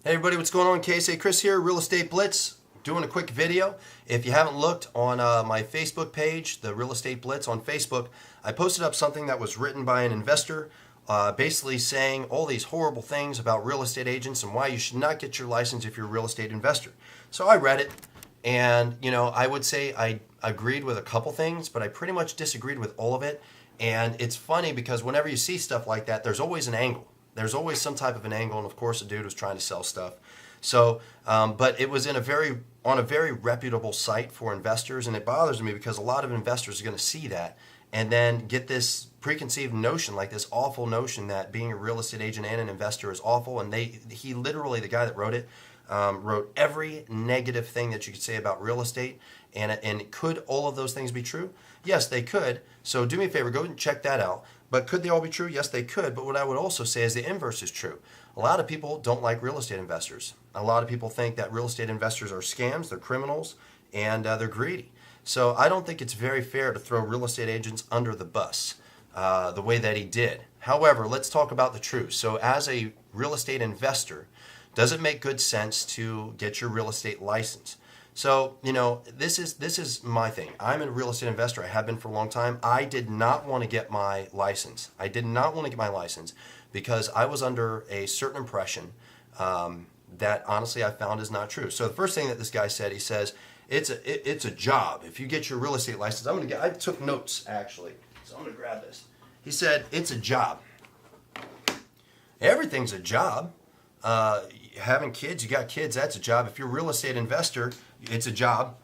Hey everybody, what's going on? KSA Kris here, Real Estate Blitz. Doing a quick video. If you haven't looked on my Facebook page, the Real Estate Blitz on Facebook, I posted up something that was written by an investor basically saying all these horrible things about real estate agents and why you should not get your license if you're a real estate investor. So I read it, and I would say I agreed with a couple things, but I pretty much disagreed with all of it. And it's funny because whenever you see stuff like that, there's always an angle. There's always some type of an angle, and of course, a dude was trying to sell stuff. So, but it was on a very reputable site for investors, and it bothers me because a lot of investors are going to see that and then get this preconceived notion, like this awful notion that being a real estate agent and an investor is awful. And he literally, the guy that wrote it, wrote every negative thing that you could say about real estate. And could all of those things be true? Yes, they could. So do me a favor, go and check that out. But could they all be true? Yes, they could. But what I would also say is the inverse is true. A lot of people don't like real estate investors. A lot of people think that real estate investors are scams, they're criminals, and they're greedy. So I don't think it's very fair to throw real estate agents under the bus the way that he did. However, let's talk about the truth. So as a real estate investor, does it make good sense to get your real estate license? So, this is my thing. I'm a real estate investor. I have been for a long time. I did not want to get my license. I did not want to get my license because I was under a certain impression that honestly I found is not true. So the first thing that this guy said, he says, it's a job. If you get your real estate license, I took notes actually. So I'm going to grab this. He said, it's a job. Everything's a job. Having kids, you got kids, that's a job. If you're a real estate investor, it's a job,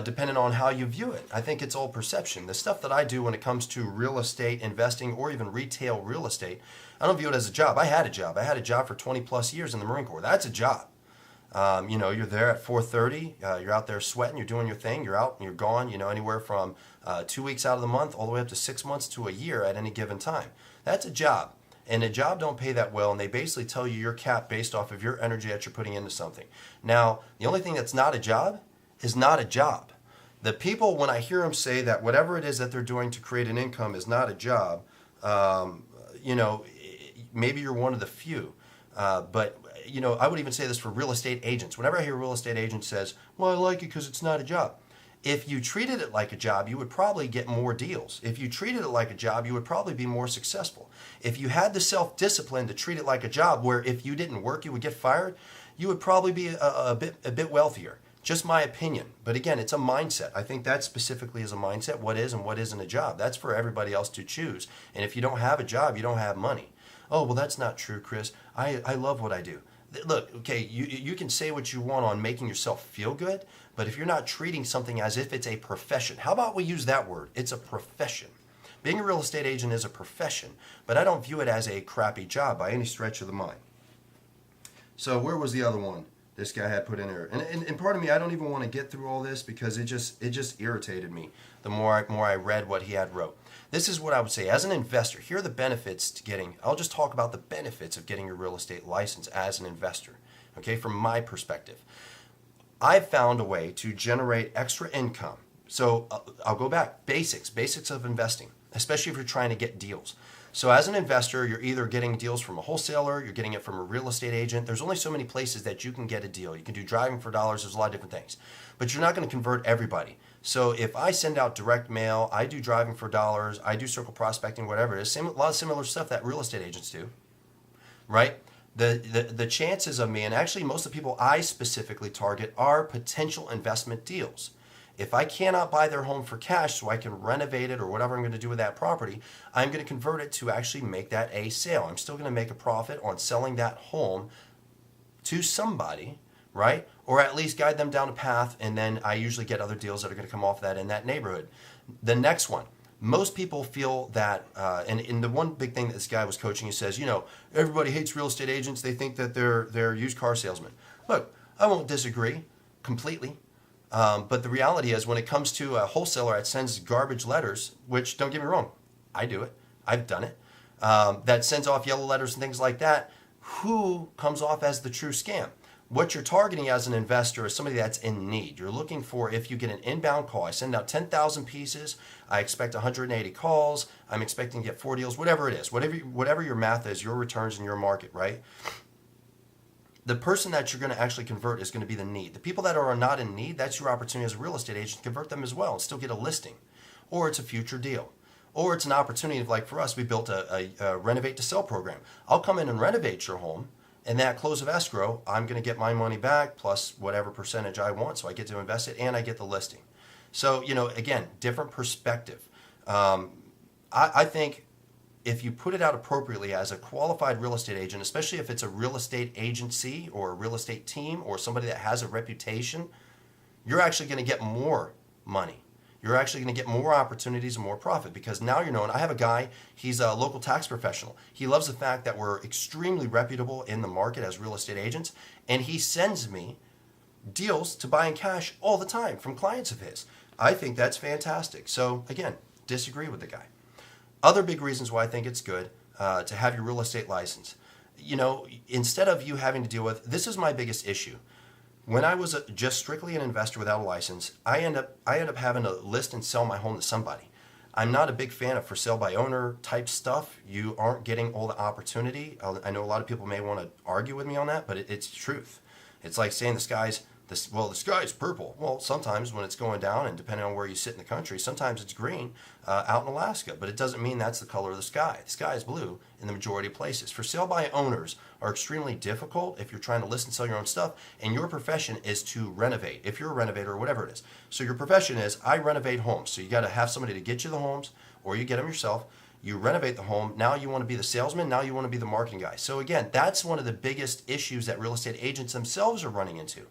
depending on how you view it. I think it's all perception. The stuff that I do when it comes to real estate investing or even retail real estate, I don't view it as a job. I had a job. I had a job for 20 plus years in the Marine Corps. That's a job. You're there at 4:30, you're out there sweating, you're doing your thing, you're out and you're gone, anywhere from 2 weeks out of the month all the way up to 6 months to a year at any given time. That's a job. And a job don't pay that well, and they basically tell you you're capped based off of your energy that you're putting into something. Now, the only thing that's not a job is not a job. The people, when I hear them say that whatever it is that they're doing to create an income is not a job, maybe you're one of the few. But I would even say this for real estate agents. Whenever I hear a real estate agent says, well, I like it because it's not a job. If you treated it like a job, you would probably get more deals. If you treated it like a job, you would probably be more successful. If you had the self-discipline to treat it like a job where if you didn't work, you would get fired, you would probably be a bit wealthier. Just my opinion. But again, it's a mindset. I think that specifically is a mindset. What is and what isn't a job? That's for everybody else to choose. And if you don't have a job, you don't have money. Oh, well, that's not true, Chris. I love what I do. Look, okay, you can say what you want on making yourself feel good, but if you're not treating something as if it's a profession, how about we use that word? It's a profession. Being a real estate agent is a profession, but I don't view it as a crappy job by any stretch of the mind. So where was the other one this guy had put in there? And part of me, I don't even want to get through all this because it just irritated me the more I read what he had wrote. This is what I would say. As an investor, here are the benefits to getting, I'll just talk about the benefits of getting your real estate license as an investor, okay, from my perspective. I've found a way to generate extra income. So I'll go back, basics of investing, especially if you're trying to get deals. So as an investor, you're either getting deals from a wholesaler, you're getting it from a real estate agent. There's only so many places that you can get a deal. You can do driving for dollars, there's a lot of different things. But you're not going to convert everybody. So if I send out direct mail, I do driving for dollars, I do circle prospecting, whatever it is, a lot of similar stuff that real estate agents do, right? The chances of me, and actually most of the people I specifically target are potential investment deals. If I cannot buy their home for cash so I can renovate it or whatever I'm going to do with that property, I'm going to convert it to actually make that a sale. I'm still going to make a profit on selling that home to somebody, right? Or at least guide them down a path, and then I usually get other deals that are going to come off that in that neighborhood. The next one, most people feel that, and the one big thing that this guy was coaching, he says, everybody hates real estate agents. They think that they're used car salesmen. Look, I won't disagree completely. But the reality is when it comes to a wholesaler that sends garbage letters, which don't get me wrong, I do it. I've done it. That sends off yellow letters and things like that. Who comes off as the true scam? What you're targeting as an investor is somebody that's in need. You're looking for, if you get an inbound call, I send out 10,000 pieces, I expect 180 calls, I'm expecting to get 4 deals, whatever it is, whatever your math is, your returns in your market, right? The person that you're going to actually convert is going to be the need. The people that are not in need, that's your opportunity as a real estate agent to convert them as well and still get a listing. Or it's a future deal. Or it's an opportunity of, like for us, we built a renovate to sell program. I'll come in and renovate your home, and that close of escrow, I'm going to get my money back plus whatever percentage I want, so I get to invest it and I get the listing. So, again, different perspective. I think if you put it out appropriately as a qualified real estate agent, especially if it's a real estate agency or a real estate team or somebody that has a reputation, you're actually going to get more money. You're actually going to get more opportunities and more profit because now you're known. I have a guy, he's a local tax professional. He loves the fact that we're extremely reputable in the market as real estate agents, and he sends me deals to buy in cash all the time from clients of his. I think that's fantastic. So again, disagree with the guy. Other big reasons why I think it's good to have your real estate license. Instead of you having to deal with, this is my biggest issue. When I was just strictly an investor without a license, I end up having to list and sell my home to somebody. I'm not a big fan of for sale by owner type stuff. You aren't getting all the opportunity. I know a lot of people may want to argue with me on that, but it's truth. It's like saying the sky's purple. Well, sometimes when it's going down, and depending on where you sit in the country, sometimes it's green out in Alaska, but it doesn't mean that's the color of the sky. The sky is blue in the majority of places. For sale by owners are extremely difficult if you're trying to list and sell your own stuff, and your profession is to renovate, if you're a renovator or whatever it is. So your profession is, I renovate homes. So you got to have somebody to get you the homes, or you get them yourself. You renovate the home. Now you want to be the salesman. Now you want to be the marketing guy. So again, that's one of the biggest issues that real estate agents themselves are running into.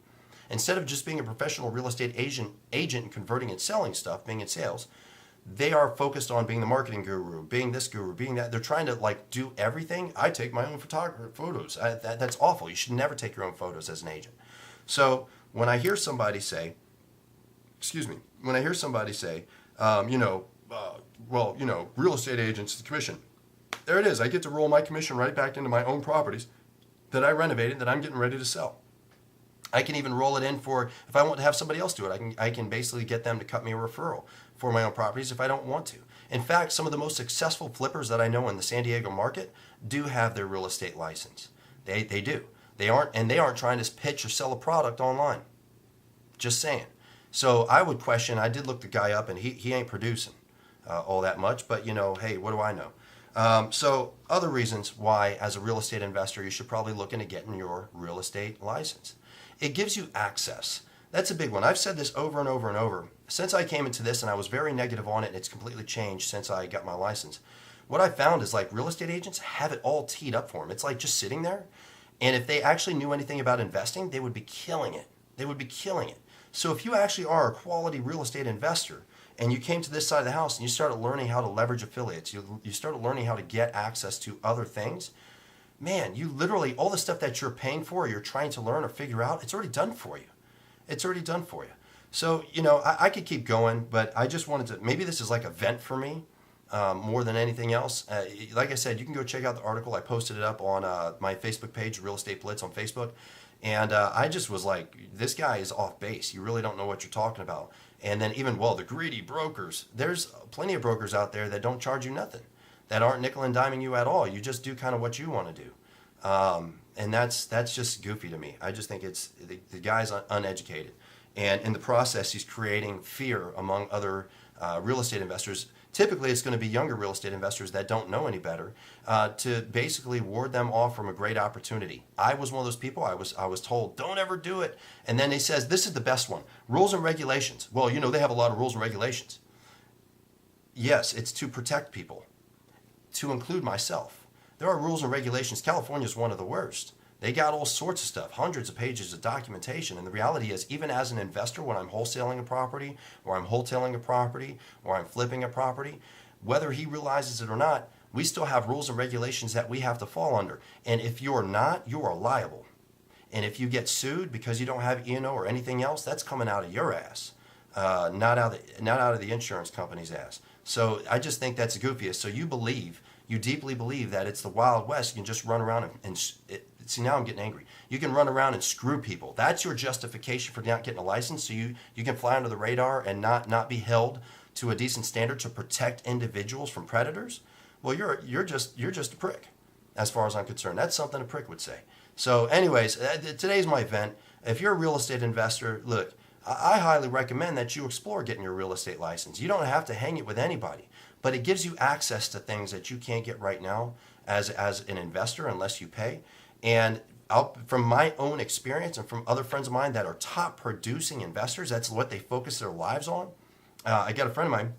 Instead of just being a professional real estate agent and converting and selling stuff, being in sales, they are focused on being the marketing guru, being this guru, being that. They're trying to do everything. I take my own photos. That's awful. You should never take your own photos as an agent. So when I hear somebody say, real estate agents, the commission. There it is. I get to roll my commission right back into my own properties that I renovated that I'm getting ready to sell. I can even roll it in for, if I want to have somebody else do it, I can basically get them to cut me a referral for my own properties if I don't want to. In fact, some of the most successful flippers that I know in the San Diego market do have their real estate license. They do. They aren't trying to pitch or sell a product online. Just saying. So I would question, I did look the guy up and he ain't producing all that much, but hey, what do I know? So other reasons why as a real estate investor you should probably look into getting your real estate license. It gives you access. That's a big one. I've said this over and over and over. Since I came into this, and I was very negative on it, and it's completely changed since I got my license. What I found is real estate agents have it all teed up for them. It's like just sitting there. And if they actually knew anything about investing, they would be killing it. They would be killing it. So if you actually are a quality real estate investor, and you came to this side of the house and you started learning how to leverage affiliates, you started learning how to get access to other things, man, you literally, all the stuff that you're paying for, or you're trying to learn or figure out, it's already done for you. It's already done for you. So, I could keep going, but I just wanted to, maybe this is like a vent for me more than anything else. Like I said, you can go check out the article. I posted it up on my Facebook page, Real Estate Blitz on Facebook. And I just was like, this guy is off base. You really don't know what you're talking about. And then even, the greedy brokers. There's plenty of brokers out there that don't charge you nothing, that aren't nickel and diming you at all. You just do kind of what you want to do. And that's just goofy to me. I just think it's the guy's uneducated. And in the process, he's creating fear among other real estate investors. Typically, it's going to be younger real estate investors that don't know any better to basically ward them off from a great opportunity. I was one of those people. I was told, don't ever do it. And then he says, this is the best one, rules and regulations. Well, they have a lot of rules and regulations. Yes, it's to protect people, to include myself. There are rules and regulations. California is one of the worst. They got all sorts of stuff, hundreds of pages of documentation. And the reality is, even as an investor, when I'm wholesaling a property, or I'm wholetailing a property, or I'm flipping a property, whether he realizes it or not, we still have rules and regulations that we have to fall under. And if you're not, you are liable. And if you get sued because you don't have E&O or anything else, that's coming out of your ass, not out of the insurance company's ass. So I just think that's the goofiest. So you deeply believe that it's the Wild West. You can just run around and see, now I'm getting angry. You can run around and screw people. That's your justification for not getting a license, so you can fly under the radar and not be held to a decent standard to protect individuals from predators. Well, you're just a prick, as far as I'm concerned. That's something a prick would say. So, anyways, today's my event. If you're a real estate investor, look, I highly recommend that you explore getting your real estate license. You don't have to hang it with anybody, but it gives you access to things that you can't get right now as an investor unless you pay. And from my own experience and from other friends of mine that are top producing investors, that's what they focus their lives on. I got a friend of mine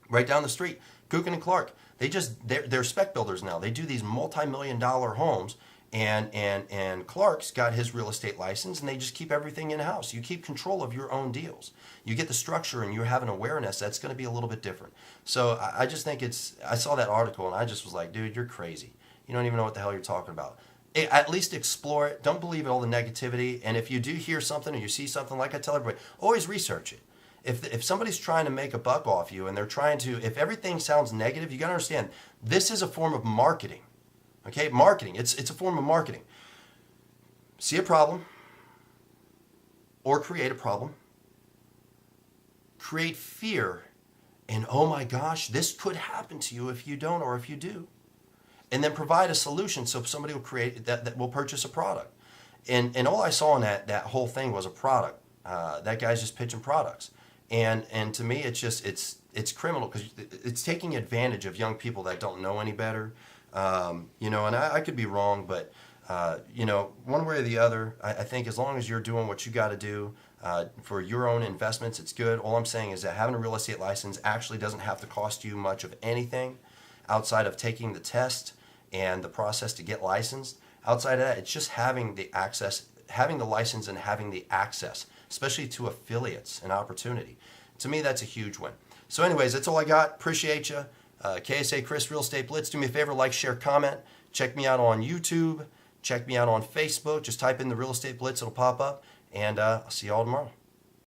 right down the street, Kukin and Clark. They're spec builders now. They do these multi-million-dollar homes. And Clark's got his real estate license, and they just keep everything in-house. You keep control of your own deals. You get the structure, and you have an awareness that's going to be a little bit different. So I just think I saw that article, and I just was like, dude, you're crazy. You don't even know what the hell you're talking about. At least explore it. Don't believe all the negativity. And if you do hear something or you see something, like I tell everybody, always research it. If somebody's trying to make a buck off you, and they're trying to, if everything sounds negative, you got to understand, this is a form of marketing. Okay, marketing. It's a form of marketing. See a problem or create a problem. Create fear and, oh my gosh, this could happen to you if you don't or if you do. And then provide a solution so somebody will create that will purchase a product. And all I saw in that whole thing was a product. That guy's just pitching products. And to me, it's criminal because it's taking advantage of young people that don't know any better. And I could be wrong, but, one way or the other, I think as long as you're doing what you got to do for your own investments, it's good. All I'm saying is that having a real estate license actually doesn't have to cost you much of anything outside of taking the test and the process to get licensed. Outside of that, it's just having the access, having the license and having the access, especially to affiliates and opportunity. To me, that's a huge win. So anyways, that's all I got. Appreciate you. KSA Kris Real Estate Blitz. Do me a favor, like, share, comment. Check me out on YouTube. Check me out on Facebook. Just type in the Real Estate Blitz. It'll pop up. And I'll see you all tomorrow.